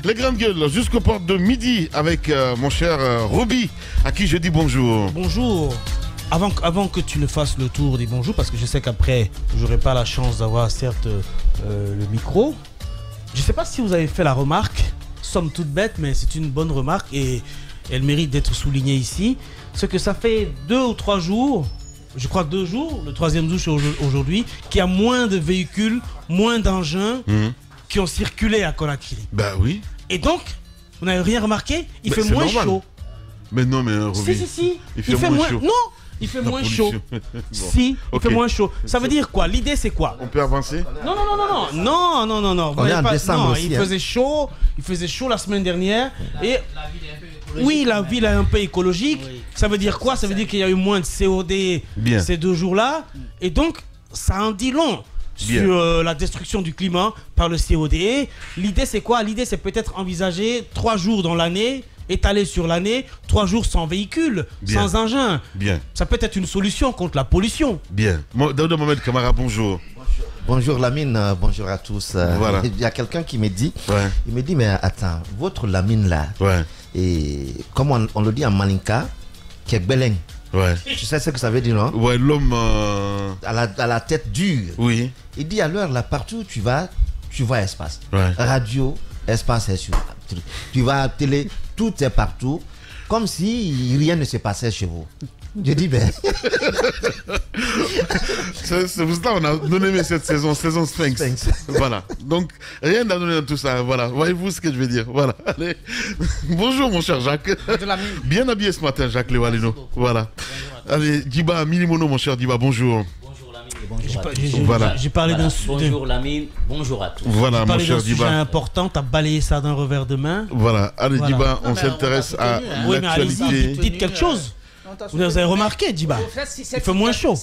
Les grandes gueules jusqu'aux portes de midi avec mon cher Roby, à qui je dis bonjour. Bonjour. Avant que tu ne fasses le tour des bonjours, parce que je sais qu'après, j'aurai pas la chance d'avoir certes le micro. Je sais pas si vous avez fait la remarque, somme toute bête, mais c'est une bonne remarque et elle mérite d'être soulignée ici. Ce que ça fait 2 ou 3 jours, je crois 2 jours, le 3e jour c'est aujourd'hui, qu'il y a moins de véhicules, moins d'engins qui ont circulé à Conakry. Bah oui. Et donc, vous n'avez rien remarqué? Il fait moins chaud. Mais non, mais Roby. Si. Il fait moins chaud. Non, il fait moins chaud. Si, il fait moins chaud. Ça veut dire quoi? L'idée c'est quoi? On peut avancer? Non. On est en décembre aussi, il faisait chaud la semaine dernière. Et oui, la ville est un peu écologique. Ça veut dire quoi? Ça veut dire qu'il y a eu moins de COD ces 2 jours-là. Et donc, ça en dit long sur la destruction du climat par le COD. L'idée c'est quoi? L'idée c'est peut-être envisager 3 jours dans l'année, étalé sur l'année, 3 jours sans véhicule, sans engin. Ça peut être une solution contre la pollution. Daouda Mohamed Kamara, bonjour. Bonjour Lamine, bonjour à tous. Voilà. Il y a quelqu'un qui me dit, il me dit, mais attends, votre Lamine là, et comme on le dit en Malinka, Kekbeleng. Tu sais ce que ça veut dire, non? Ouais, l'homme à la tête dure. Oui. Il dit alors là, partout où tu vois espace. Radio, espace, tu vas à télé, tout est partout, comme si rien ne se passait chez vous. Je dis, ben. C'est pour ça qu'on a donné cette saison Sphinx. Voilà. Donc, rien n'a donné dans tout ça. Voilà. Voyez-vous ce que je veux dire. Voilà. Allez. Bonjour, mon cher Jacques. Bien habillé ce matin, Jacques Lewalino. Voilà. Allez, Diba Milimono, mon cher Diba, bonjour. J'ai parlé d'un sujet. Bonjour Lamine, bonjour à tous. Voilà, mon cher Diba. Sujet important, tu as balayé ça d'un revers de main. Voilà, allez Diba, on s'intéresse à l'actualité. Dites quelque chose. Vous avez remarqué, Diba, il fait moins chaud.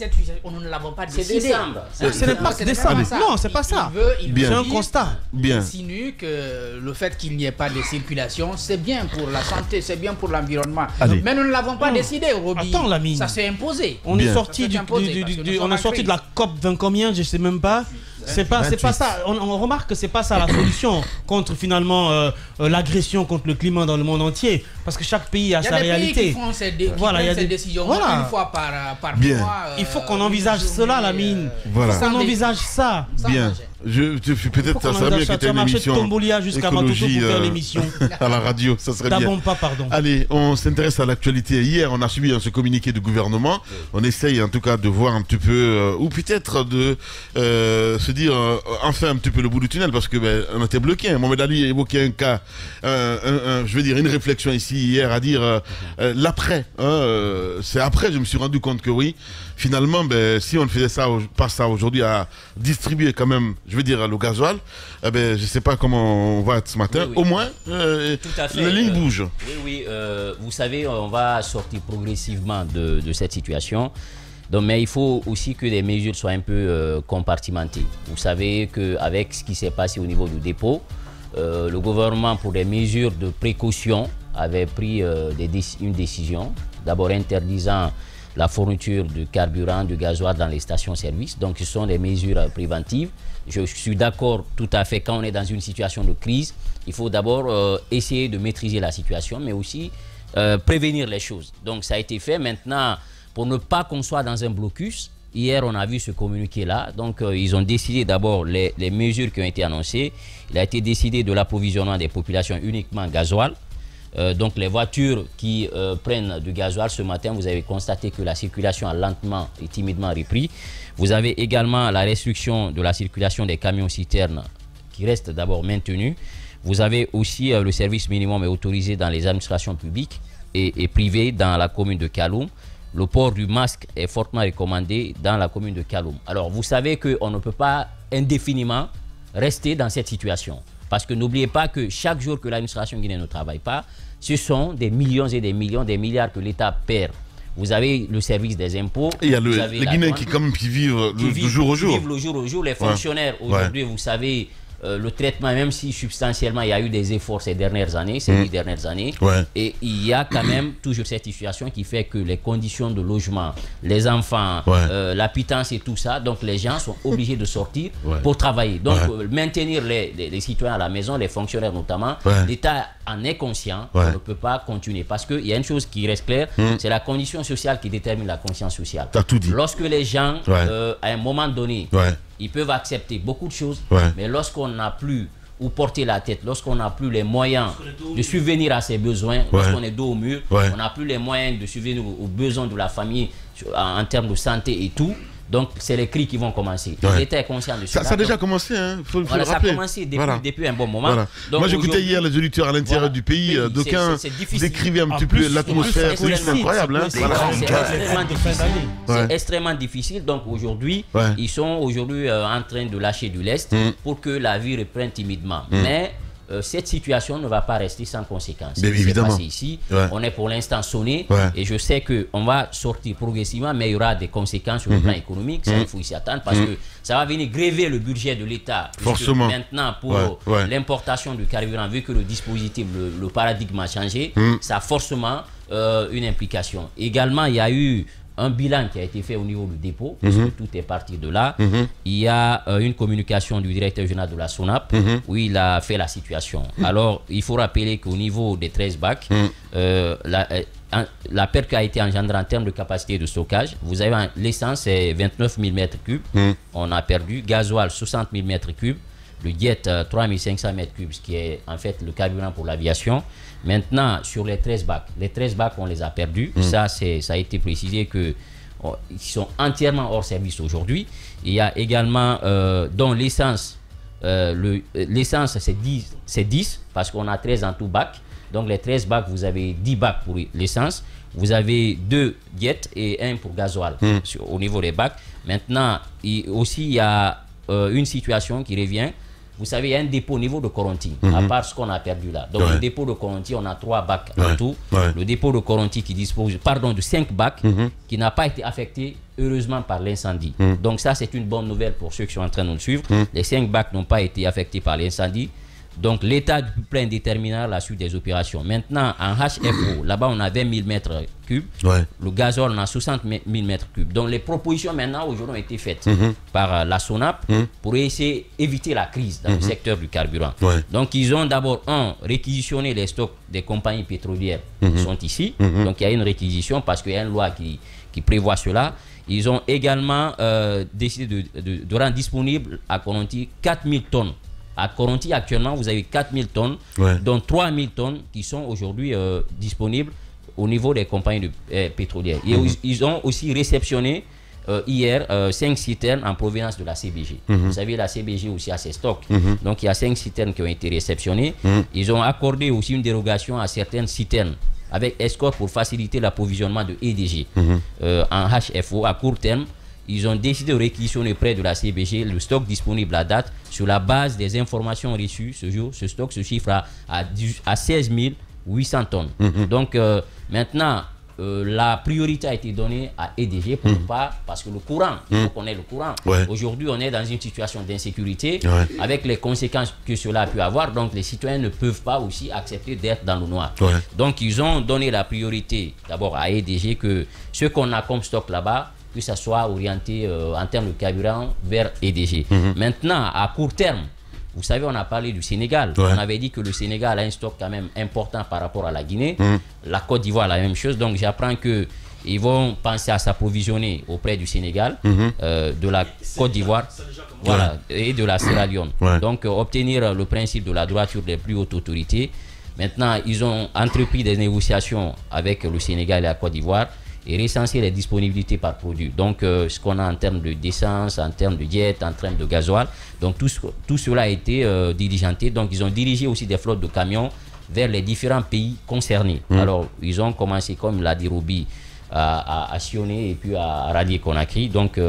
Nous ne l'avons pas décidé. Ce n'est pas décembre. Non, c'est pas ça. C'est un constat. Il insinue que le fait qu'il n'y ait pas de circulation, c'est bien pour la santé, c'est bien pour l'environnement. Mais nous ne l'avons pas décidé, Roby. Attends, Lamine. Ça s'est imposé. On est sorti de la COP 20 combien, je sais même pas. C'est pas ça. On remarque que c'est pas ça la solution contre finalement l'agression contre le climat dans le monde entier, parce que chaque pays a sa réalité. Il y a des pays qui prennent ces décisions une fois par mois. Il faut qu'on envisage cela, Lamine. On envisage ça. Peut-être ça serait bien que tu aies une émission écologie à la radio, ça serait bien. Allez, on s'intéresse à l'actualité. Hier, on a subi ce communiqué du gouvernement. On essaye en tout cas de voir un petit peu, ou peut-être de se dire enfin un petit peu le bout du tunnel, parce que on était bloqué. Mohamed Ali a évoqué un cas, je veux dire une réflexion ici hier à dire l'après. C'est après, je me suis rendu compte que oui, finalement, si on faisait ça, pas ça aujourd'hui, à distribuer quand même, je veux dire, le gasoil, je ne sais pas comment on va être ce matin. Au moins, la ligne bouge. Vous savez, on va sortir progressivement de cette situation. Donc, mais il faut aussi que les mesures soient un peu compartimentées. Vous savez qu'avec ce qui s'est passé au niveau du dépôt, le gouvernement, pour des mesures de précaution, avait pris une décision, d'abord interdisant la fourniture de carburant, de gasoil dans les stations-service. Donc, ce sont des mesures préventives. Je suis d'accord tout à fait, quand on est dans une situation de crise, il faut d'abord essayer de maîtriser la situation, mais aussi prévenir les choses. Donc, ça a été fait. Maintenant, pour ne pas qu'on soit dans un blocus, hier, on a vu ce communiqué-là. Donc, ils ont décidé d'abord les mesures qui ont été annoncées. Il a été décidé de l'approvisionnement des populations uniquement gasoil. Donc les voitures qui prennent du gasoil ce matin, vous avez constaté que la circulation a lentement et timidement repris. Vous avez également la restriction de la circulation des camions-citernes qui reste d'abord maintenue. Vous avez aussi le service minimum est autorisé dans les administrations publiques et privées dans la commune de Kaloum. Le port du masque est fortement recommandé dans la commune de Kaloum. Alors vous savez qu'on ne peut pas indéfiniment rester dans cette situation. Parce que n'oubliez pas que chaque jour que l'administration guinéenne ne travaille pas, ce sont des millions et des millions, des milliards que l'État perd. Vous avez le service des impôts. Et il y a les Guinéens qui vivent le jour au jour. Qui vivent le jour au jour. Les fonctionnaires, aujourd'hui, vous savez, le traitement, même si substantiellement il y a eu des efforts ces dernières années, ces 10 dernières années, et il y a quand même toujours cette situation qui fait que les conditions de logement, les enfants, la pitance et tout ça, donc les gens sont obligés de sortir pour travailler. Donc maintenir les citoyens à la maison, les fonctionnaires notamment, l'État en est conscient, on ne peut pas continuer. Parce qu'il y a une chose qui reste claire, c'est la condition sociale qui détermine la conscience sociale. T'as tout dit. Lorsque les gens, à un moment donné, ils peuvent accepter beaucoup de choses, mais lorsqu'on n'a plus où porter la tête, lorsqu'on n'a plus les moyens de subvenir à ses besoins, lorsqu'on est dos au mur, on n'a plus les moyens de subvenir aux besoins de la famille en termes de santé et tout. Donc, c'est les cris qui vont commencer. L'État est conscient de ça. Ça a déjà commencé, hein. Faut le rappeler. Ça a commencé depuis un bon moment. Donc, moi, j'écoutais hier les auditeurs à l'intérieur du pays. D'aucuns décrivaient un petit peu l'atmosphère. C'est incroyable. Hein. C'est extrêmement difficile. Donc, aujourd'hui, ils sont en train de lâcher du lest pour que la vie reprenne timidement. Mais cette situation ne va pas rester sans conséquences. Mais évidemment. Ici, on est pour l'instant sonné et je sais qu'on va sortir progressivement, mais il y aura des conséquences sur le plan économique. Ça, il faut s'y attendre parce que ça va venir gréver le budget de l'État. Forcément. Maintenant, pour l'importation du carburant, vu que le dispositif, le paradigme a changé, ça a forcément une implication. Également, il y a eu un bilan qui a été fait au niveau du dépôt, parce que tout est parti de là. Il y a une communication du directeur général de la SONAP où il a fait la situation. Alors, il faut rappeler qu'au niveau des 13 bacs, la perte qui a été engendrée en termes de capacité de stockage, vous avez l'essence, c'est 29 000 m3, on a perdu, gasoil 60 000 m3, le jet 3500 m3, ce qui est en fait le carburant pour l'aviation. Maintenant, sur les 13 bacs, on les a perdus. Ça a été précisé qu'ils sont entièrement hors service aujourd'hui. Il y a également, dont l'essence, l'essence c'est 10, parce qu'on a 13 en tout bac. Donc les 13 bacs, vous avez 10 bacs pour l'essence. Vous avez 2 jets et 1 pour gasoil au niveau des bacs. Maintenant, il y a une situation qui revient. Vous savez, il y a un dépôt au niveau de Coronti, à part ce qu'on a perdu là. Donc, le dépôt de Coronti, on a 3 bacs en tout. Le dépôt de Coronti qui dispose, de 5 bacs qui n'a pas été affecté, heureusement, par l'incendie. Donc, ça, c'est une bonne nouvelle pour ceux qui sont en train de nous suivre. Les 5 bacs n'ont pas été affectés par l'incendie. Donc, l'État plein déterminera la suite des opérations. Maintenant, en HFO, là-bas, on a 20 000 m3. Le gazole, on a 60 000 m3. Donc, les propositions maintenant, aujourd'hui, ont été faites par la SONAP pour essayer d'éviter la crise dans le secteur du carburant. Donc, ils ont d'abord, réquisitionné les stocks des compagnies pétrolières qui sont ici. Donc, il y a une réquisition parce qu'il y a une loi qui prévoit cela. Ils ont également décidé de rendre disponible à Coronti 4 000 tonnes. À Coronti, actuellement, vous avez 4 000 tonnes, dont 3 000 tonnes qui sont aujourd'hui disponibles au niveau des compagnies pétrolières. Et ils ont aussi réceptionné hier 5 citernes en provenance de la CBG. Vous savez, la CBG aussi a ses stocks. Donc, il y a 5 citernes qui ont été réceptionnées. Ils ont accordé aussi une dérogation à certaines citernes avec escorte pour faciliter l'approvisionnement de EDG en HFO à court terme. Ils ont décidé de réquisitionner près de la CBG le stock disponible à date. Sur la base des informations reçues ce jour, ce stock se chiffre à 16 800 tonnes. Donc maintenant, la priorité a été donnée à EDG pour parce que le courant, il faut qu'on ait le courant. Aujourd'hui, on est dans une situation d'insécurité avec les conséquences que cela a pu avoir. Donc les citoyens ne peuvent pas aussi accepter d'être dans le noir. Donc ils ont donné la priorité d'abord à EDG que ce qu'on a comme stock là-bas, que ça soit orienté en termes de carburant vers EDG. Maintenant, à court terme, vous savez, on a parlé du Sénégal. On avait dit que le Sénégal a un stock quand même important par rapport à la Guinée. La Côte d'Ivoire, la même chose. Donc, j'apprends qu'ils vont penser à s'approvisionner auprès du Sénégal, de la Côte d'Ivoire et de la Sierra Leone. Donc, obtenir le principe de la droiture des plus hautes autorités. Maintenant, ils ont entrepris des négociations avec le Sénégal et la Côte d'Ivoire et recenser les disponibilités par produit. Donc, ce qu'on a en termes d'essence, en termes de jet, en termes de gasoil. Donc, tout cela a été diligenté. Donc, ils ont dirigé aussi des flottes de camions vers les différents pays concernés. Alors, ils ont commencé, comme l'a dit Roby, à Sioné et puis à Radier Conakry. Donc,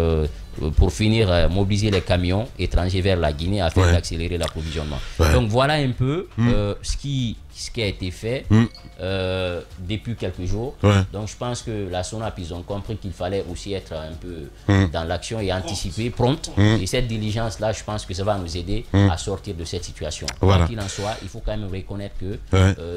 pour finir mobiliser les camions étrangers vers la Guinée afin d'accélérer l'approvisionnement. Donc voilà un peu ce qui a été fait depuis quelques jours. Donc je pense que la SONAP, ils ont compris qu'il fallait aussi être un peu dans l'action et anticiper, prompte. Et cette diligence-là, je pense que ça va nous aider à sortir de cette situation. Quoi qu'il en soit, il faut quand même reconnaître que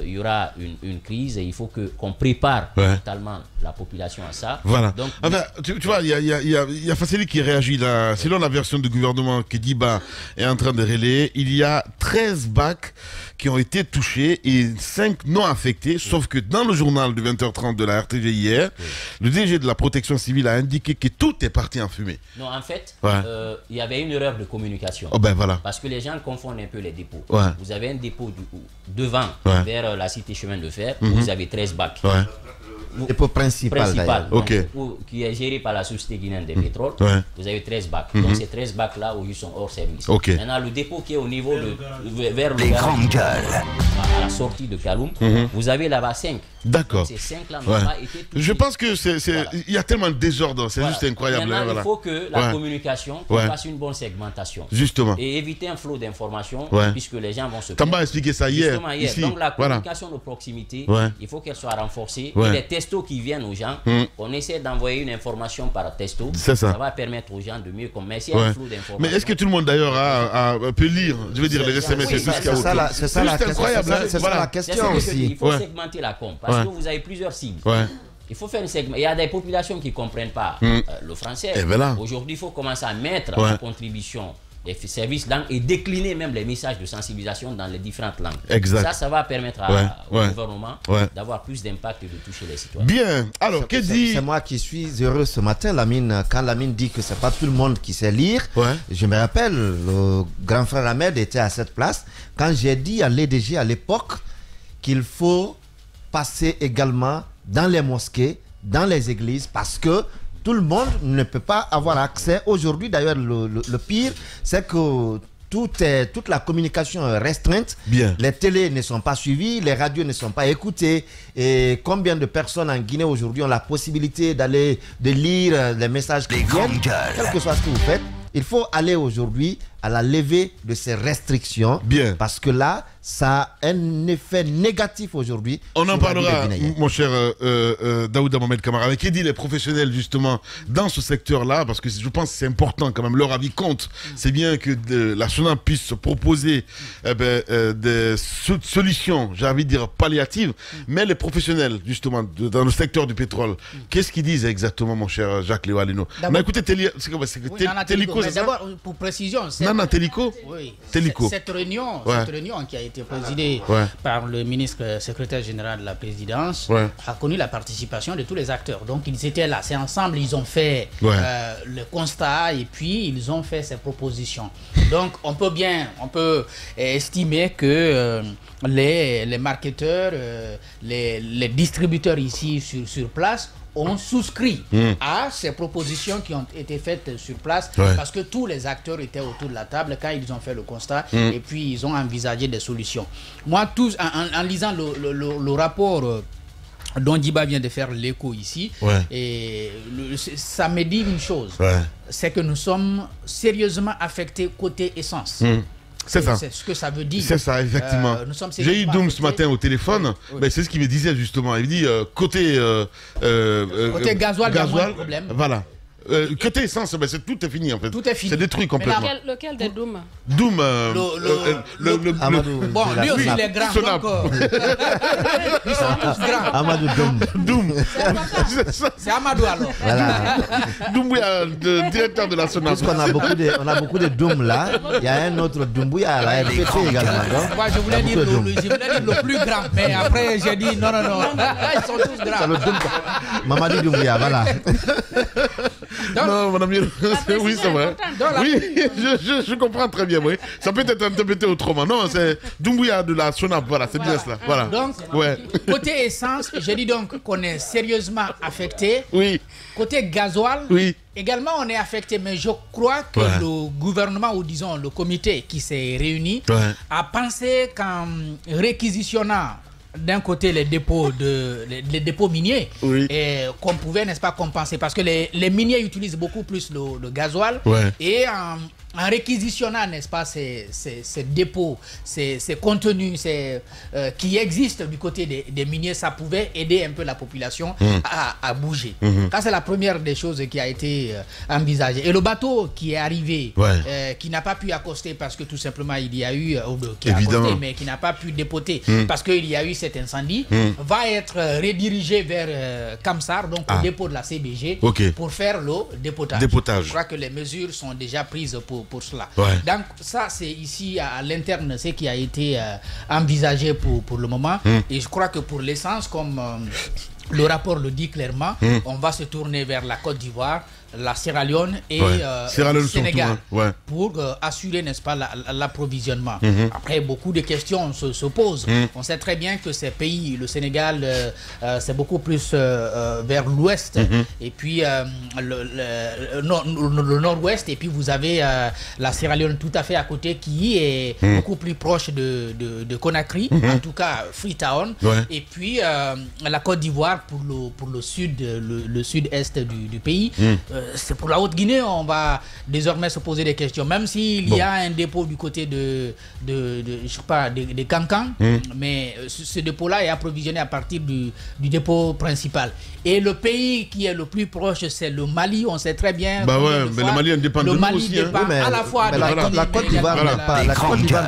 il y aura une crise et il faut qu'on prépare totalement la population à ça. Voilà. Donc, enfin, tu vois, il y a Fasseli qui réagit là. Selon la version du gouvernement que Diba est en train de relayer, il y a 13 bacs qui ont été touchés et 5 non affectés, sauf que dans le journal de 20h30 de la RTG hier, le DG de la protection civile a indiqué que tout est parti en fumée. Non, en fait, il y avait une erreur de communication. Parce que les gens confondent un peu les dépôts. Vous avez un dépôt devant, vers la cité chemin de fer, où vous avez 13 bacs. Dépôt principal qui est géré par la Société guinéenne des pétroles. Vous avez 13 bacs. Donc ces 13 bacs là où ils sont hors service. Maintenant le dépôt qui est au niveau vers le garage, à la sortie de Kaloum, vous avez là-bas 5. D'accord. Ces 5 là n'ont pas été touchés. Je pense que il y a tellement de désordre, c'est juste incroyable. Maintenant, il faut que la communication fasse une bonne segmentation. Justement. Et éviter un flot d'informations puisque les gens vont se perdre. T'as pas expliqué ça hier. Ici. Donc la communication de proximité, il faut qu'elle soit renforcée. Et les textos qui viennent aux gens, on essaie d'envoyer une information par texto. Ça va permettre aux gens de mieux comprendre. Mais s'il y a un flot d'informations. Mais est-ce que tout le monde d'ailleurs peut lire, je veux dire, les SMS et tout ce qu'il y a? C'est ça la question aussi. Il faut segmenter la com. Parce que vous avez plusieurs cibles. Il faut faire une segment. Il y a des populations qui ne comprennent pas le français. Aujourd'hui, il faut commencer à mettre en contribution les services langues et décliner même les messages de sensibilisation dans les différentes langues. Exact. Ça va permettre au gouvernement d'avoir plus d'impact et de toucher les citoyens. Bien. Alors, que dit... C'est moi qui suis heureux ce matin, Lamine. Quand Lamine dit que c'est pas tout le monde qui sait lire, je me rappelle, le grand frère Ahmed était à cette place. Quand j'ai dit à l'EDG à l'époque qu'il faut passer également dans les mosquées, dans les églises, parce que tout le monde ne peut pas avoir accès. Aujourd'hui, d'ailleurs, le pire, c'est que toute la communication est restreinte. Les télés ne sont pas suivies, les radios ne sont pas écoutées. Et combien de personnes en Guinée aujourd'hui ont la possibilité de lire les messages qui viennent, quel que soit ce que vous faites. Il faut aller aujourd'hui à la levée de ces restrictions. Parce que là, ça a un effet négatif aujourd'hui. On en parlera, mon cher Daouda Mohamed Kamara. Avec qui dit les professionnels justement dans ce secteur-là, parce que je pense que c'est important quand même, leur avis compte. C'est bien que la SONAP puisse proposer des solutions, j'ai envie de dire palliatives, mais les professionnels justement dans le secteur du pétrole, qu'est-ce qu'ils disent exactement, mon cher Jacques Léo Aleno? On a écouté Télico, c'est ça? D'abord, pour précision, Télico. Cette réunion qui a été présidée par le ministre secrétaire général de la présidence a connu la participation de tous les acteurs. Donc ils étaient là, c'est ensemble, ils ont fait le constat et puis ils ont fait ces propositions. Donc on peut estimer que les marketeurs, les distributeurs ici sur place ont souscrit à ces propositions qui ont été faites sur place parce que tous les acteurs étaient autour de la table quand ils ont fait le constat et puis ils ont envisagé des solutions. Moi, en lisant le rapport dont Diba vient de faire l'écho ici, et ça me dit une chose, c'est que nous sommes sérieusement affectés côté essence. C'est ça. C'est ce que ça veut dire. C'est ça, effectivement. J'ai eu Doom ce matin au téléphone. C'est ce qu'il me disait justement. Il me dit côté gasoil, il y a moins de problème. Voilà. Côté essence, tout est fini en fait. Tout est fini. C'est détruit complètement. Lequel des Doom? Doom. Amadou. Bon, lui aussi il est grand. Ils sont tous grands. Amadou Doom. C'est Amadou alors. Voilà. Doumbouya, le directeur de la SONAP. Puisqu'on a beaucoup de Doom là, il y a un autre Doumbouya à la RPT également. Moi je voulais dire le plus grand, mais après j'ai dit non. Ils sont tous grands. Mamadou Doumbouya, voilà. Non, madame, oui, c'est vrai. Oui, je comprends très bien, oui. Ça peut être interprété autrement. Non, c'est Doumbouya de la SONAP, voilà, c'est bien cela. Voilà. Donc, côté essence, j'ai dit donc qu'on est sérieusement affecté. Oui. Côté gasoil, également on est affecté, mais je crois que le gouvernement, ou disons le comité qui s'est réuni, a pensé qu'en réquisitionnant d'un côté les dépôts miniers qu'on pouvait, n'est-ce pas, compenser, parce que les miniers utilisent beaucoup plus le gasoil, et en réquisitionnant, n'est-ce pas, ces dépôts, ces contenus qui existent du côté des miniers, ça pouvait aider un peu la population à bouger. Ça, c'est la première des choses qui a été envisagée. Et le bateau qui est arrivé, qui n'a pas pu accoster parce que tout simplement il y a eu, qui a accosté, mais qui n'a pas pu dépoter parce qu'il y a eu cet incendie, va être redirigé vers Kamsar, donc au dépôt de la CBG, pour faire le dépotage. Je crois que les mesures sont déjà prises pour cela. Donc ça, c'est ici à l'interne ce qui a été envisagé pour le moment. Et je crois que pour l'essence, comme le rapport le dit clairement, on va se tourner vers la Côte d'Ivoire, la Sierra Leone et le Sénégal pour assurer, n'est-ce pas, l'approvisionnement. Après, beaucoup de questions se posent. On sait très bien que ces pays, le Sénégal, c'est beaucoup plus vers l'ouest, et puis le nord-ouest, et puis vous avez la Sierra Leone tout à fait à côté, qui est beaucoup plus proche de Conakry, en tout cas Freetown, et puis la Côte d'Ivoire pour le sud, le sud-est du pays. C'est pour la Haute-Guinée, on va désormais se poser des questions, même s'il y a un dépôt du côté de je sais pas, de Kankan, mais ce dépôt-là est approvisionné à partir du dépôt principal. Et le pays qui est le plus proche, c'est le Mali. On sait très bien. Mais le Mali dépend de nous aussi. À la fois la Côte d'Ivoire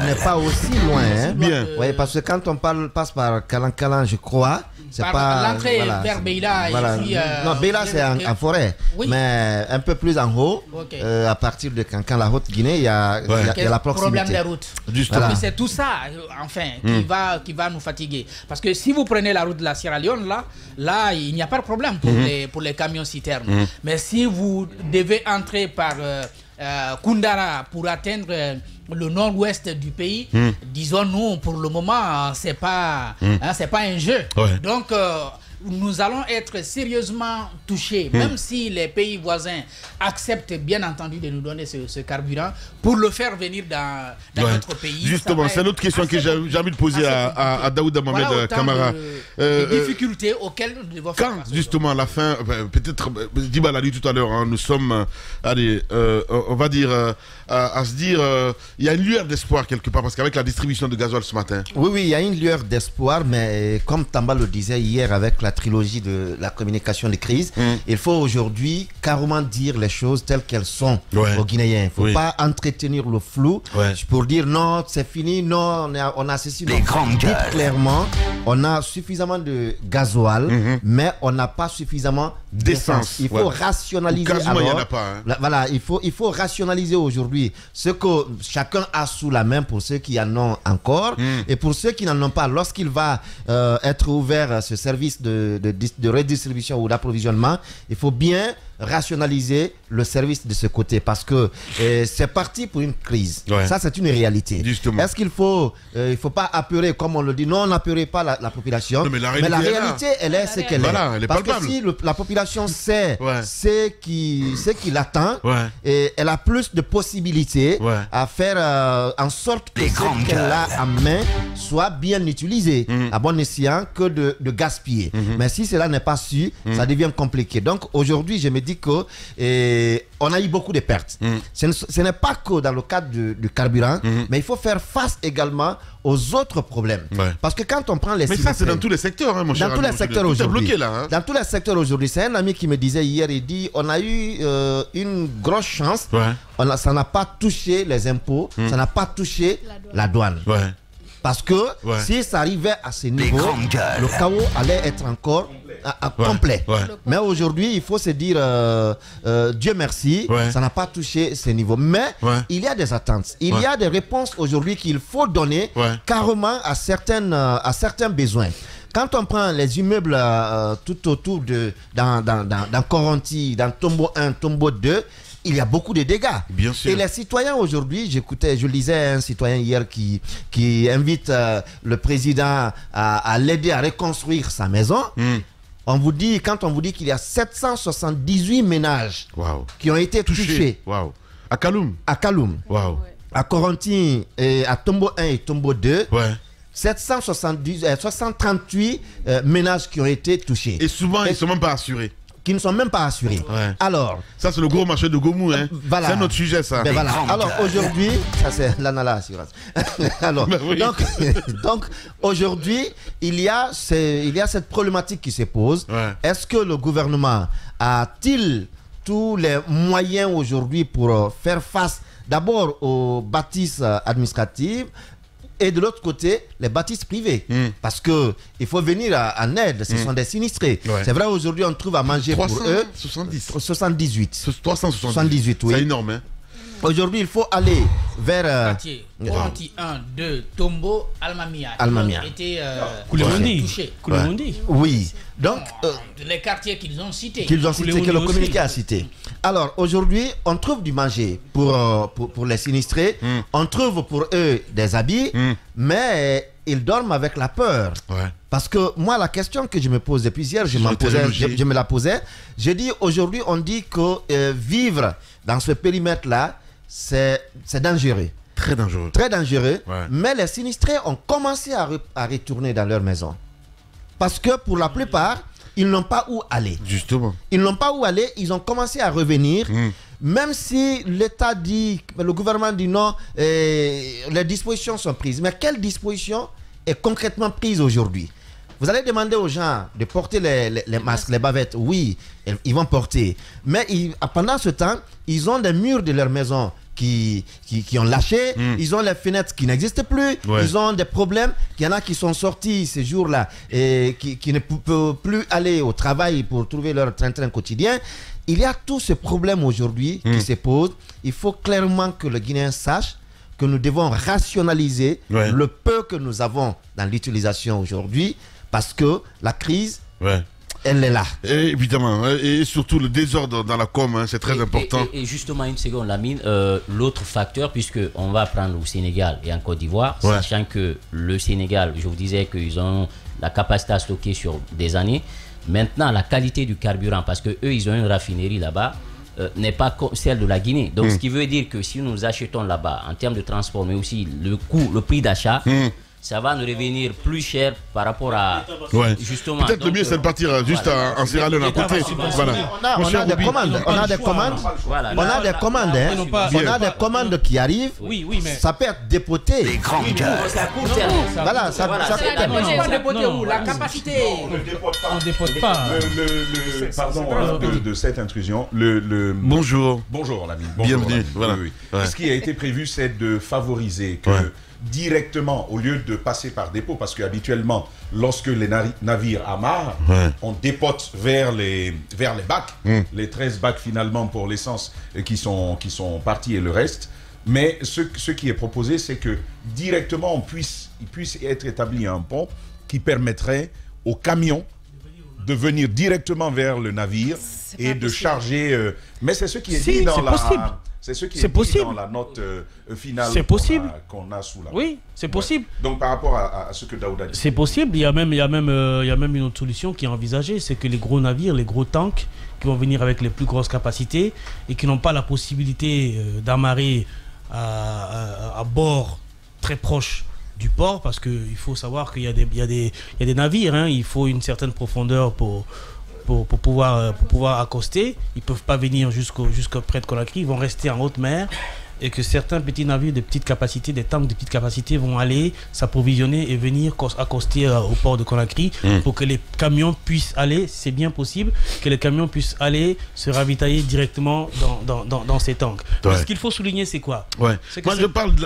n'est pas aussi loin. Parce que quand on passe par Kalankalan, je crois, c'est pas l'entrée vers Beila. Non, Beila c'est en forêt, mais un peu plus en haut, à partir de Kankan, la Haute-Guinée, il y a la proximité. Problème des routes. C'est tout ça, enfin, qui va nous fatiguer. Parce que si vous prenez la route de la Sierra Leone, là, il n'y a pas de problème pour les camions citernes. Mais si vous devez entrer par Koundara pour atteindre le nord-ouest du pays, disons-nous, pour le moment, c'est pas un jeu. Donc, nous allons être sérieusement touchés, même si les pays voisins acceptent bien entendu de nous donner ce carburant pour le faire venir dans notre pays. Justement, c'est une autre question que j'ai envie de poser à Daouda Mohamed Kamara. Les difficultés auxquelles nous devons faire face. Justement, à la fin, peut-être, Diba l'a dit tout à l'heure, nous sommes, on va dire, à se dire, il y a une lueur d'espoir quelque part, parce qu'avec la distribution de gasoil ce matin. Oui, il y a une lueur d'espoir, mais comme Tamba le disait hier avec la trilogie de la communication de crise, il faut aujourd'hui carrément dire les choses telles qu'elles sont aux Guinéens. Il ne faut pas entretenir le flou pour dire non, c'est fini, non, on a ceci. Dites clairement, on a suffisamment de gasoil, mais on n'a pas suffisamment d'essence. Il faut rationaliser. Voilà, il faut rationaliser aujourd'hui ce que chacun a sous la main pour ceux qui en ont encore, et pour ceux qui n'en ont pas, lorsqu'il va être ouvert ce service de redistribution ou d'approvisionnement, il faut bien rationaliser le service de ce côté, parce que c'est parti pour une crise. Ça, c'est une réalité. Est-ce qu'il faut il faut pas apeurer, comme on le dit, non, on n'apeurait pas la population, mais la réalité, elle est ce qu'elle est. Parce que si la population sait ce qui l'attend, et elle a plus de possibilités à faire en sorte que ce qu'elle a en main soit bien utilisé à bon escient que de gaspiller. Mais si cela n'est pas su, ça devient compliqué. Donc aujourd'hui, je me dis que on a eu beaucoup de pertes. Ce n'est pas que dans le cadre du carburant, mais il faut faire face également aux autres problèmes. Parce que quand on prend les... Mais ça, c'est dans tous les secteurs, mon cher. Dans tous les secteurs aujourd'hui. Bloqué là. Dans tous les secteurs aujourd'hui. C'est un ami qui me disait hier, il dit, on a eu une grosse chance. Ça n'a pas touché les impôts, ça n'a pas touché la douane. Parce que si ça arrivait à ce niveau, le chaos allait être encore complet. Mais aujourd'hui, il faut se dire, Dieu merci, ça n'a pas touché ce niveau. Mais il y a des attentes. Il y a des réponses aujourd'hui qu'il faut donner carrément à certains besoins. Quand on prend les immeubles tout autour dans Coronti, dans Tombo 1, Tombo 2, il y a beaucoup de dégâts. Bien sûr. Et les citoyens aujourd'hui, je lisais un citoyen hier qui invite le président à l'aider à reconstruire sa maison. Quand on vous dit qu'il y a 778 ménages qui ont été touchés. À Kaloum. À Kaloum. À Coronti, et à Tombo 1 et Tombo 2. 638 ménages qui ont été touchés. Et souvent, ils ne sont même pas assurés. Qui ne sont même pas assurés. Ouais. Alors, ça, c'est le gros marché de Gomou. Hein. Voilà. C'est notre sujet, ça. Ben voilà. Alors, aujourd'hui, ça, c'est l'Anala Assurance. Alors, ben oui. donc aujourd'hui, il y a cette problématique qui se pose. Ouais. Est-ce que le gouvernement a-t-il tous les moyens aujourd'hui pour faire face d'abord aux bâtisses administratives et de l'autre côté, les bâtisses privées. Parce qu'il faut venir en aide, ce sont des sinistrés. Ouais. C'est vrai, aujourd'hui, on trouve à manger 378. 378, oui. C'est énorme, hein. Aujourd'hui, il faut aller vers... Quartier 1, 2, Tombo, Almamia. Qui ont été touchés. Oui. Donc, les quartiers qu'ils ont cités. Que le communiqué a cité. Alors, aujourd'hui, on trouve du manger pour les sinistrés. On trouve pour eux des habits. Mais ils dorment avec la peur. Ouais. Parce que moi, la question que je me pose depuis hier, je me la posais. Je dis, aujourd'hui, on dit que vivre dans ce périmètre-là, c'est dangereux. Très dangereux. Très dangereux. Ouais. Mais les sinistrés ont commencé à retourner dans leur maison. Parce que pour la plupart, ils n'ont pas où aller. Justement. Ils n'ont pas où aller, ils ont commencé à revenir. Même si l'État dit, le gouvernement dit non, les dispositions sont prises. Mais quelle disposition est concrètement prise aujourd'hui? Vous allez demander aux gens de porter les masques, les bavettes. Oui, ils vont porter. Mais pendant ce temps, ils ont des murs de leur maison qui ont lâché. Ils ont les fenêtres qui n'existent plus. Ouais. Ils ont des problèmes. Il y en a qui sont sortis ces jours-là et qui ne peuvent plus aller au travail pour trouver leur train-train quotidien. Il y a tout ce problème aujourd'hui qui se pose. Il faut clairement que le Guinéen sache que nous devons rationaliser le peu que nous avons dans l'utilisation aujourd'hui. Parce que la crise, elle est là. Et évidemment, et surtout le désordre dans la com, hein, c'est très important. Et justement, une seconde, Lamine, l'autre facteur, puisqu'on va prendre au Sénégal et en Côte d'Ivoire, sachant que le Sénégal, je vous disais qu'ils ont la capacité à stocker sur des années. Maintenant, la qualité du carburant, parce qu'eux, ils ont une raffinerie là-bas, n'est pas celle de la Guinée. Donc, ce qui veut dire que si nous achetons là-bas, en termes de transport, mais aussi le prix d'achat, ça va nous revenir plus cher par rapport à justement. Peut-être le mieux c'est de partir juste en Sierra Leone à côté. Voilà. On a des commandes. On a des commandes qui arrivent. Oui, mais ça peut être dépoté. Ça coûte cher. Voilà, ça coûte cher. Dépoté où? La capacité. On ne dépote pas. Pardon de cette intrusion. Bonjour. Bonjour l'ami. Bienvenue. Voilà. Ce qui a été prévu, c'est de favoriser que directement, au lieu de passer par dépôt, parce qu'habituellement, lorsque les navires amarrent, on dépote vers les bacs, les 13 bacs finalement pour l'essence qui sont partis et le reste. Mais ce qui est proposé, c'est que directement, il puisse être établi un pont qui permettrait aux camions de venir directement vers le navire et de charger. Mais c'est ce qui est dit dans la... C'est ce qui est dit dans la note finale qu'on a sous la... Oui, c'est possible. Donc par rapport à ce que Daouda dit. C'est possible. Il y a même une autre solution qui est envisagée, c'est que les gros navires, les gros tanks qui vont venir avec les plus grosses capacités et qui n'ont pas la possibilité d'amarrer à bord très proche du port, parce qu'il faut savoir qu'il y a des navires, hein, il faut une certaine profondeur pour pouvoir accoster. Ils ne peuvent pas venir jusqu'au près de Conakry, ils vont rester en haute mer, et que certains petits navires de petite capacité, des tanks de petite capacité vont aller s'approvisionner et venir accoster au port de Conakry pour que les camions puissent aller, c'est bien possible, que les camions puissent aller se ravitailler directement dans ces tanks. Ce qu'il faut souligner, c'est quoi? Moi, je parle de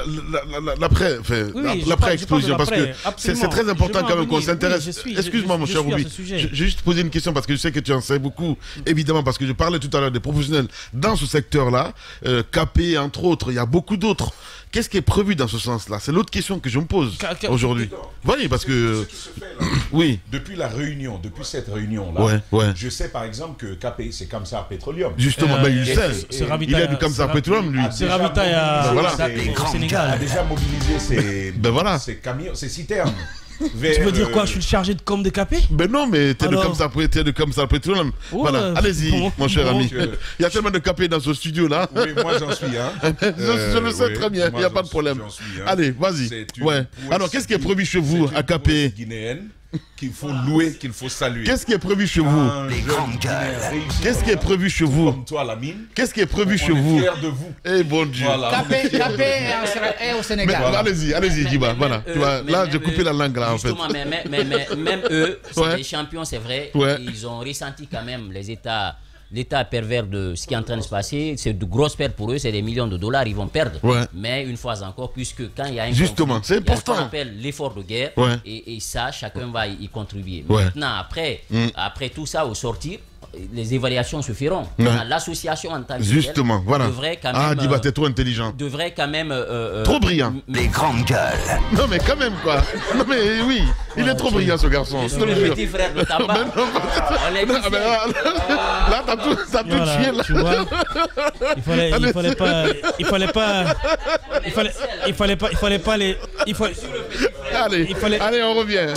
l'après-explosion, parce que c'est très important quand même qu'on s'intéresse. Excuse-moi, mon cher Roubi, j'ai juste posé une question parce que je sais que tu en sais beaucoup, évidemment, parce que je parlais tout à l'heure des professionnels dans ce secteur-là, KP, entre autres. Il y a beaucoup d'autres. Qu'est-ce qui est prévu dans ce sens-là? C'est l'autre question que je me pose aujourd'hui. Oui, parce que... Oui. Depuis cette réunion-là, je sais par exemple que KP, c'est Kamsar Petroleum. Justement, il sait. Il est du Kamsar Petroleum, lui. C'est ravitaille au Sénégal. A déjà mobilisé ses camions, ses citernes. Tu veux dire quoi? Je suis le chargé de com de Capé? Ben non, mais t'es de comme ça pétrole. Voilà, allez-y, mon cher ami. Il y a tellement de Capé dans ce studio là. Oui, moi j'en suis. Je le sais très bien, il n'y a pas de problème. Allez, vas-y. Ouais. Alors, qu'est-ce qui est prévu chez vous à Capé? Guinéenne qu'il faut louer, qu'il faut saluer. Qu'est-ce qui est prévu chez vous? Les grandes gueules. Qu'est-ce qui est prévu chez vous? Comme toi, Lamine. Qu'est-ce qui est prévu chez vous? On est fiers de vous. Eh bon Dieu. Capé est au Sénégal. Allez-y, Djiba. Voilà. Là, j'ai coupé la langue là en fait. Justement, même eux, c'est des champions, c'est vrai. Ils ont ressenti quand même l'état pervers de ce qui est en train de se passer. C'est de grosses pertes pour eux, c'est des millions de dollars, ils vont perdre. Mais une fois encore, puisque quand il y a un justement, c'est important. On appelle l'effort de guerre, et ça, chacun va y contribuer. Maintenant, après tout ça, au sortir, les évaluations se feront. L'association en tant que justement, voilà. Devrait quand même, Diba, t'es trop intelligent. Devrait quand même... trop brillant. Les grandes gueules. Non mais quand même quoi. Non mais oui, il est trop brillant ce garçon. Je suis le petit frère de Tamba. Là, t'as tout tué là. Tu vois, Allez, on revient.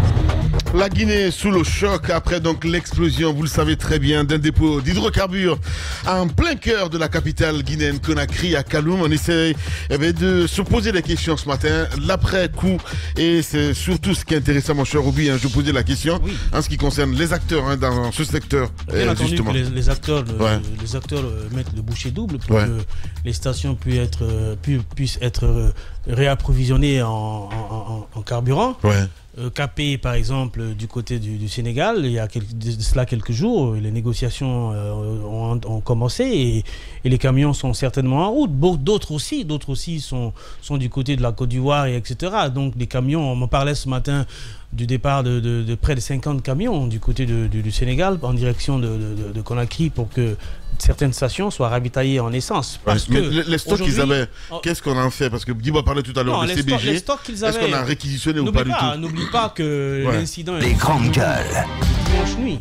La Guinée sous le choc après donc l'explosion, vous le savez très bien, d'un dépôt d'hydrocarbures en plein cœur de la capitale guinéenne Conakry à Kaloum. On essaie de se poser des questions ce matin, l'après-coup, et c'est surtout ce qui est intéressant, mon cher Ruby, je posais la question en ce qui concerne les acteurs dans ce secteur. Bien entendu justement. Que les acteurs mettent le bouchée double pour que les stations puissent être réapprovisionnées en carburant. Capé, par exemple, du côté du Sénégal, il y a de cela quelques jours, les négociations ont commencé et les camions sont certainement en route. D'autres aussi sont du côté de la Côte d'Ivoire, etc. Donc les camions, on me parlait ce matin du départ de près de 50 camions du côté du Sénégal en direction de Conakry pour que certaines stations soient ravitaillées en essence. Parce que les stocks qu'ils avaient, qu'est-ce qu'on en fait? Parce que Diba parlait tout à l'heure de CBG. Les stocks qu'ils avaient, est-ce qu'on a réquisitionné ou pas du tout? N'oublie pas que l'incident est dimanche nuit.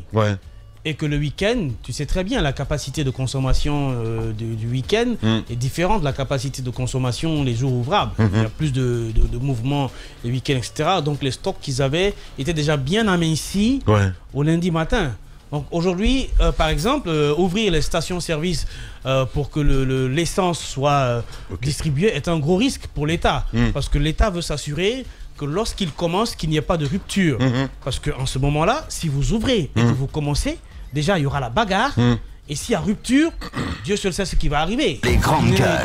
Et que le week-end, tu sais très bien, la capacité de consommation du week-end est différente de la capacité de consommation les jours ouvrables. Il y a plus de mouvements les week-ends, etc. Donc les stocks qu'ils avaient étaient déjà bien amincis au lundi matin. Donc aujourd'hui, par exemple, ouvrir les stations-service pour que l'essence soit distribuée est un gros risque pour l'État. Parce que l'État veut s'assurer que lorsqu'il commence, qu'il n'y ait pas de rupture. Parce qu'en ce moment-là, si vous ouvrez et que vous commencez, déjà il y aura la bagarre. Et s'il y a rupture, Dieu seul sait ce qui va arriver. Les grandes gueules.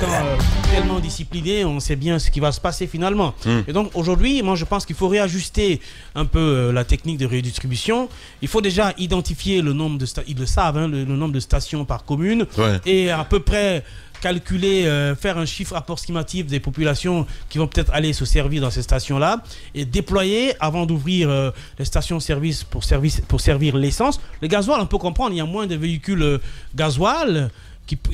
Tellement discipliné, on sait bien ce qui va se passer finalement. Et donc aujourd'hui, moi je pense qu'il faut réajuster un peu la technique de redistribution. Il faut déjà identifier le nombre de stations, ils le savent, le nombre de stations par commune. Et à peu près calculer, faire un chiffre approximatif des populations qui vont peut-être aller se servir dans ces stations-là et déployer avant d'ouvrir les stations-service pour servir l'essence. Le gasoil, on peut comprendre, il y a moins de véhicules gasoil.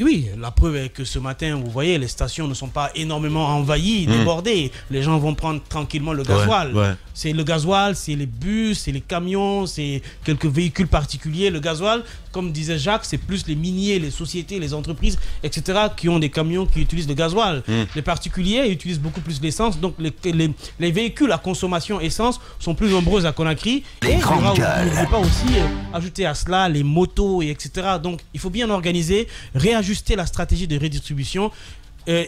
Oui, la preuve est que ce matin, vous voyez, les stations ne sont pas énormément envahies, débordées. Les gens vont prendre tranquillement le gasoil. C'est le gasoil, c'est les bus, c'est les camions, c'est quelques véhicules particuliers. Le gasoil, comme disait Jacques, c'est plus les miniers, les sociétés, les entreprises, etc. qui ont des camions qui utilisent le gasoil. Les particuliers utilisent beaucoup plus l'essence. Donc les véhicules à consommation essence sont plus nombreux à Conakry. Et n'oubliez pas aussi ajouter à cela les motos, etc. Donc il faut bien organiser, réajuster la stratégie de redistribution,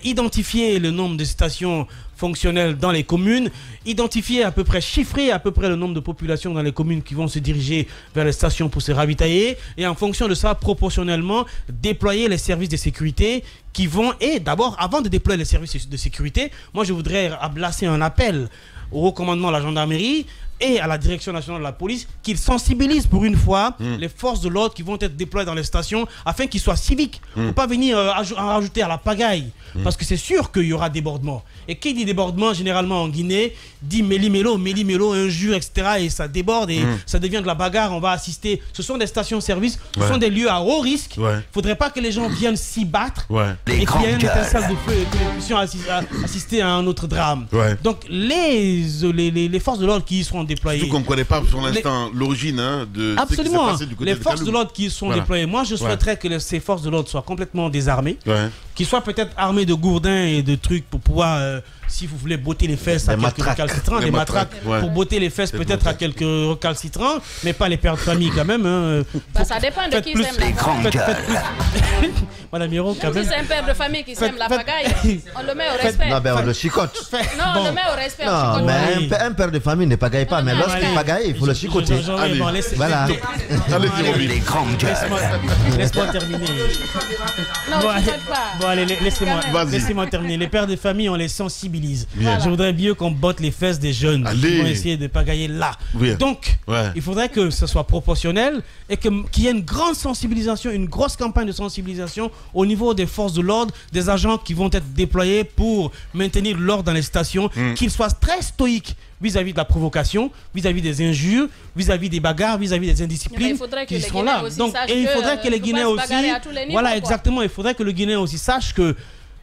identifier le nombre de stations fonctionnelles dans les communes, identifier à peu près, chiffrer à peu près le nombre de populations dans les communes qui vont se diriger vers les stations pour se ravitailler et en fonction de ça, proportionnellement, déployer les services de sécurité qui vont, et d'abord, avant de déployer les services de sécurité, moi je voudrais lancer un appel au haut commandement de la gendarmerie et à la direction nationale de la police qu'ils sensibilisent pour une fois les forces de l'ordre qui vont être déployées dans les stations afin qu'ils soient civiques. Il ne faut pas venir en rajouter à la pagaille parce que c'est sûr qu'il y aura débordement. Et qui dit débordement généralement en Guinée dit méli-mélo, injure, etc. Et ça déborde et ça devient de la bagarre. On va assister. Ce sont des stations-service, ce sont des lieux à haut risque. Il ne faudrait pas que les gens viennent s'y battre et qu'il y ait une étincelle de feu et que nous puissions assister à un autre drame. Donc les forces de l'ordre qui y seront déployées. Surtout qu'on ne connaît pas pour l'instant l'origine de ce qui s'est passé du côté les forces de l'ordre qui y sont déployées. Moi, je souhaiterais que ces forces de l'ordre soient complètement désarmées, qu'ils soient peut-être armés de gourdins et de trucs pour pouvoir si vous voulez botter les fesses à quelques recalcitrants, des matraques pour botter les fesses peut-être à quelques recalcitrants, mais pas les pères de famille quand même. Hein. Ça dépend de qui sème la pagaille. Madame Miro, quand même. Si c'est un père de famille qui sème la pagaille, on le met au respect. Non, ben on le chicote. Non, on le met au respect. Non, mais un père de famille ne pagaille pas, mais lorsqu'il pagaille, il faut le chicoter. Voilà. Laisse-moi terminer. Non, bon, allez, laissez-moi terminer. Les pères de famille, on les sensibilise. Je voudrais mieux qu'on botte les fesses des jeunes qui vont essayer de pagailler là. Donc, il faudrait que ce soit proportionnel et qu'il y ait une grande sensibilisation, une grosse campagne de sensibilisation au niveau des forces de l'ordre, des agents qui vont être déployés pour maintenir l'ordre dans les stations, qu'ils soient très stoïques vis-à-vis de la provocation, vis-à-vis des injures, vis-à-vis des bagarres, vis-à-vis des indisciplines qui seront là. Donc, et il faudrait que les Guinéens aussi, voilà exactement, il faudrait que le Guinéen aussi sache que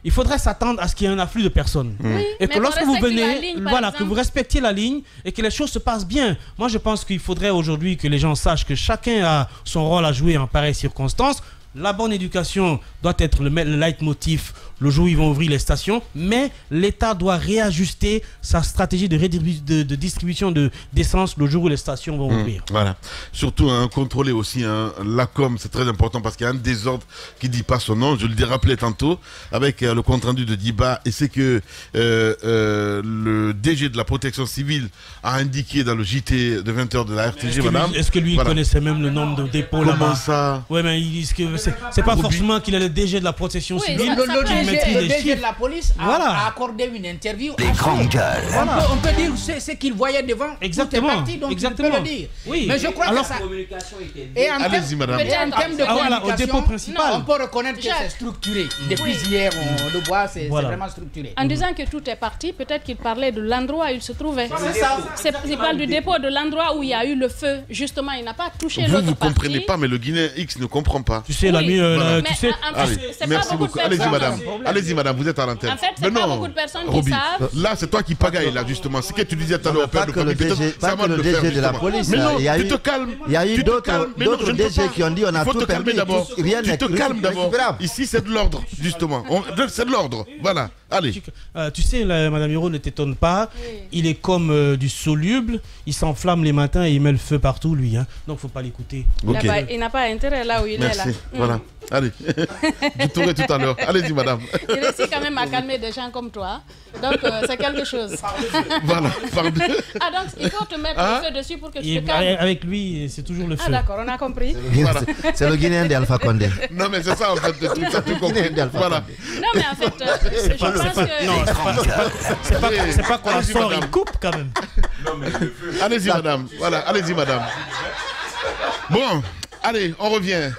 il faudrait s'attendre à ce qu'il y ait un afflux de personnes. Et que lorsque vous venez, que vous respectiez la ligne et que les choses se passent bien. Moi, je pense qu'il faudrait aujourd'hui que les gens sachent que chacun a son rôle à jouer en pareilles circonstances. La bonne éducation doit être le leitmotiv le jour où ils vont ouvrir les stations, mais l'État doit réajuster sa stratégie de distribution d'essence le jour où les stations vont ouvrir. Voilà. Surtout contrôler aussi l'ACOM, c'est très important parce qu'il y a un désordre qui ne dit pas son nom. Je le rappelais tantôt avec le compte-rendu de Diba, et c'est que le DG de la protection civile a indiqué dans le JT de 20h de la RTG, madame. Est-ce que lui connaissait même le nombre de dépôts là-bas? Comment ça? Oui, mais c'est pas forcément qu'il est le DG de la protection civile. Le DG de la police a accordé une interview. Les grandes gueules. On peut dire ce qu'il voyait devant. Exactement. Parti, donc exactement. Il peut le dire. Oui. Mais je crois que ça. Allez-y, madame. En termes de communication, au dépôt principal. on peut reconnaître que c'est structuré. Depuis hier, on le voit, c'est vraiment structuré. En disant que tout est parti, peut-être qu'il parlait de l'endroit où il se trouvait. Il parle du dépôt, de l'endroit où il y a eu le feu. Justement, il n'a pas touché l'autre partie. Vous ne comprenez pas, mais le Guinéen X ne comprend pas. Tu sais, l'ami, tu sais. Merci beaucoup. Allez-y, madame, vous êtes à l'antenne. En fait, c'est pas beaucoup de personnes qui savent. Là, c'est toi qui pagaille, là, justement. Ce que tu disais tout à l'heure, pas que le DG de la police. Mais non, tu te calmes. Il y a eu d'autres DG qui ont dit on a tout permis. Tu te calmes d'abord. Ici, c'est de l'ordre, justement. C'est de l'ordre. Voilà. Allez. Tu sais, madame Hiro, ne t'étonne pas. Il est comme du soluble. Il s'enflamme les matins et il met le feu partout, lui. Donc, faut pas l'écouter. Il n'a pas intérêt là où il est là. Voilà. Allez. Je tournerai tout à l'heure. Allez-y, madame. Il réussit quand même à calmer des gens comme toi. Donc, c'est quelque chose. Voilà. Pardon. Ah, donc, il faut te mettre le feu dessus pour que tu te calmes. Avec lui, c'est toujours le feu. Ah, d'accord, on a compris. C'est le Guinéen d'Alpha Condé. Non, mais c'est ça, en fait. Ça tout compris. Voilà. Non, mais en fait, je pense que... Non, c'est pas qu'on la sort, il coupe quand même. Allez-y, madame. Voilà, allez-y, madame. Bon, allez, on revient.